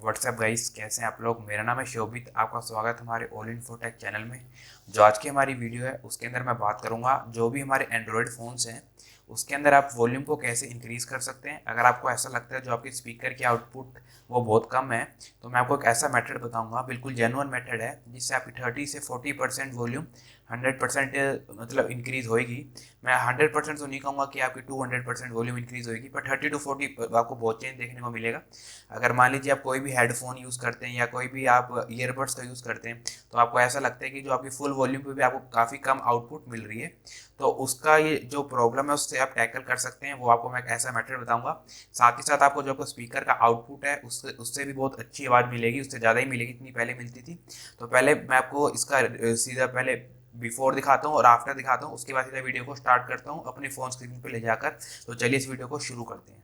WhatsApp guys, कैसे हैं आप लोग। मेरा नाम है शोभित, आपका स्वागत है हमारे ऑल इन्फो टेक चैनल में। जो आज की हमारी वीडियो है उसके अंदर मैं बात करूंगा जो भी हमारे एंड्रॉयड फ़ोन्स हैं उसके अंदर आप वॉल्यूम को कैसे इंक्रीज़ कर सकते हैं। अगर आपको ऐसा लगता है जो आपके स्पीकर की आउटपुट वो बहुत कम है तो मैं आपको एक ऐसा मेथड बताऊंगा, बिल्कुल जेन्युइन मेथड है, जिससे आपकी 30 से 40% वॉल्यूम 100% मतलब इंक्रीज़ होएगी। मैं 100% तो नहीं कहूँगा कि आपकी 200% वॉल्यूम इंक्रीज़ होएगी, पर 30 to 40 आपको बहुत चेंज देखने को मिलेगा। अगर मान लीजिए आप कोई भी हेडफोन यूज़ करते हैं या कोई भी आप ईयरबड्स का यूज़ करते हैं तो आपको ऐसा लगता है कि जो आपकी फुल वॉल्यूम पे भी आपको काफ़ी कम आउटपुट मिल रही है, तो उसका ये जो प्रॉब्लम है उससे आप टैकल कर सकते हैं। वो आपको मैं एक ऐसा मेथड बताऊंगा। साथ ही साथ आपको जो आपको स्पीकर का आउटपुट है उससे भी बहुत अच्छी आवाज़ मिलेगी, उससे ज़्यादा ही मिलेगी जितनी पहले मिलती थी। तो पहले मैं आपको इसका सीधा पहले बिफोर दिखाता हूँ और आफ्टर दिखाता हूँ, उसके बाद सीधा वीडियो को स्टार्ट करता हूँ अपनी फ़ोन स्क्रीन पर ले जाकर। तो चलिए इस वीडियो को शुरू करते हैं।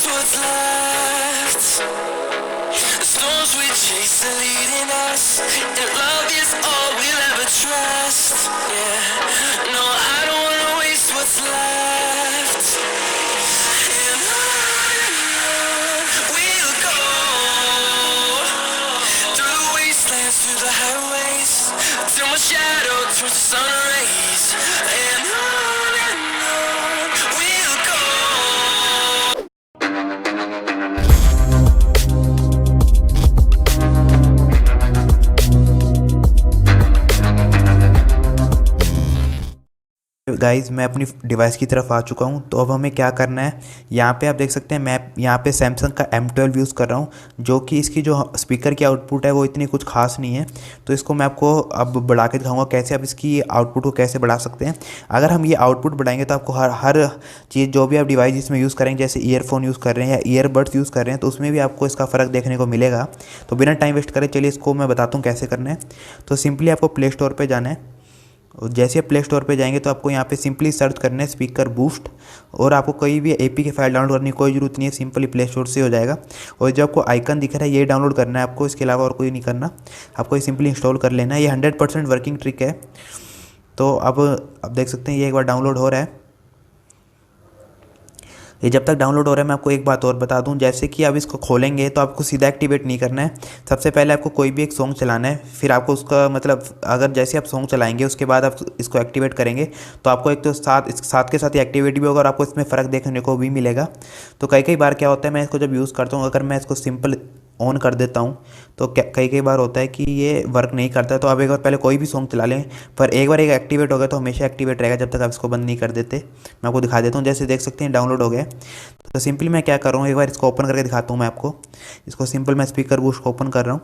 What's left? The storms we chase are leading us, and love is all we'll ever trust. Yeah, no, I don't wanna waste what's left. And on we'll go, through the wastelands, through the highways, till my shadow turns to sun rays. And on we'll go. Guys, मैं अपनी device की तरफ आ चुका हूं। तो अब हमें क्या करना है, यहाँ पे आप देख सकते हैं मैं यहाँ पे सैमसंग का M12 यूज़ कर रहा हूँ, जो कि इसकी जो स्पीकर की आउटपुट है वो इतनी कुछ खास नहीं है। तो इसको मैं आपको अब बढ़ा के दिखाऊंगा कैसे आप इसकी आउटपुट को कैसे बढ़ा सकते हैं। अगर हम ये आउटपुट बढ़ाएंगे तो आपको हर चीज़ जो भी आप डिवाइस इसमें यूज़ करेंगे, जैसे ईयरफोन यूज़ कर रहे हैं या ईयरबड्स यूज़ कर रहे हैं, तो उसमें भी आपको इसका फ़र्क देखने को मिलेगा। तो बिना टाइम वेस्ट करें चलिए इसको मैं बताता हूँ कैसे करना है। तो सिंपली आपको प्ले स्टोर पर जाना है और जैसे आप प्ले स्टोर पे जाएंगे तो आपको यहाँ पे सिंपली सर्च करना है स्पीकर बूस्ट, और आपको कोई भी APK फाइल डाउनलोड करने की कोई ज़रूरत नहीं है, सिंपली प्ले स्टोर से हो जाएगा। और जो आपको आइकन दिख रहा है ये डाउनलोड करना है आपको, इसके अलावा और कोई नहीं करना, आपको ये सिंपली इंस्टॉल कर लेना है। ये 100% वर्किंग ट्रिक है। तो अब देख सकते हैं ये एक बार डाउनलोड हो रहा है। ये जब तक डाउनलोड हो रहा है मैं आपको एक बात और बता दूं, जैसे कि आप इसको खोलेंगे तो आपको सीधा एक्टिवेट नहीं करना है। सबसे पहले आपको कोई भी एक सॉन्ग चलाना है, फिर आपको उसका मतलब अगर जैसे आप सॉन्ग चलाएंगे उसके बाद आप इसको एक्टिवेट करेंगे तो आपको एक तो साथ के साथ ही एक्टिवेट भी होगा और आपको इसमें फ़र्क देखने को भी मिलेगा। तो कई बार क्या होता है, मैं इसको जब यूज़ करता हूँ, अगर मैं इसको सिंपल ऑन कर देता हूँ तो कई बार होता है कि ये वर्क नहीं करता है। तो आप एक बार पहले कोई भी सॉन्ग चला लें, पर एक बार एक्टिवेट हो गया तो हमेशा एक्टिवेट रहेगा जब तक आप इसको बंद नहीं कर देते। मैं आपको दिखा देता हूँ, जैसे देख सकते हैं डाउनलोड हो गया। तो सिंपली मैं क्या कर रहा हूँ, एक बार इसको ओपन करके दिखाता हूँ मैं आपको। इसको सिंपल मैं स्पीकर बूस्ट को ओपन कर रहा हूँ।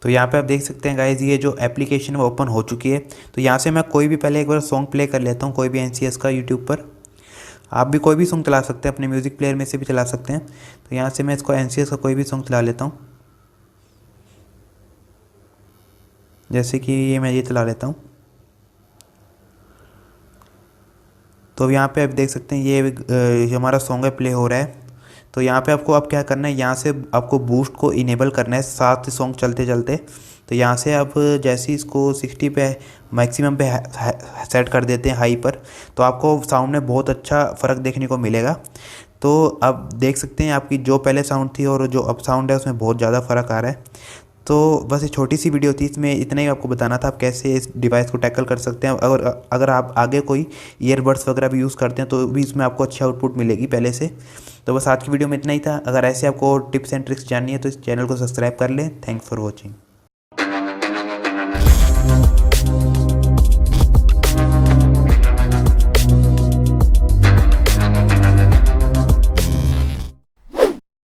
तो यहाँ पे आप देख सकते हैं गाइज ये जो एप्लीकेशन वो ओपन हो चुकी है। तो यहाँ से मैं कोई भी पहले एक बार सॉन्ग प्ले कर लेता हूँ, कोई भी NCS का यूट्यूब पर। आप भी कोई भी सॉन्ग चला सकते हैं, अपने म्यूज़िक प्लेयर में से भी चला सकते हैं। तो यहाँ से मैं इसको NCS का कोई भी सॉन्ग चला लेता हूँ, जैसे कि ये चला लेता हूँ। तो यहाँ पे आप देख सकते हैं ये हमारा सॉन्ग है, प्ले हो रहा है। तो यहाँ पे आपको अब क्या करना है, यहाँ से आपको बूस्ट को इनेबल करना है साथ सॉन्ग चलते चलते। तो यहाँ से आप जैसे इसको 60 पे मैक्सिमम पे सेट कर देते हैं, हाई पर, तो आपको साउंड में बहुत अच्छा फ़र्क देखने को मिलेगा। तो अब देख सकते हैं आपकी जो पहले साउंड थी और जो अब साउंड है उसमें बहुत ज़्यादा फ़र्क आ रहा है। तो बस ये छोटी सी वीडियो थी, इसमें इतना ही आपको बताना था आप कैसे इस डिवाइस को टैकल कर सकते हैं। अगर आप आगे कोई ईयरबड्स वगैरह भी यूज़ करते हैं तो भी इसमें आपको अच्छी आउटपुट मिलेगी पहले से। तो बस आज की वीडियो में इतना ही था। अगर ऐसे आपको टिप्स एंड ट्रिक्स जाननी है तो इस चैनल को सब्सक्राइब कर लें। Thanks for watching.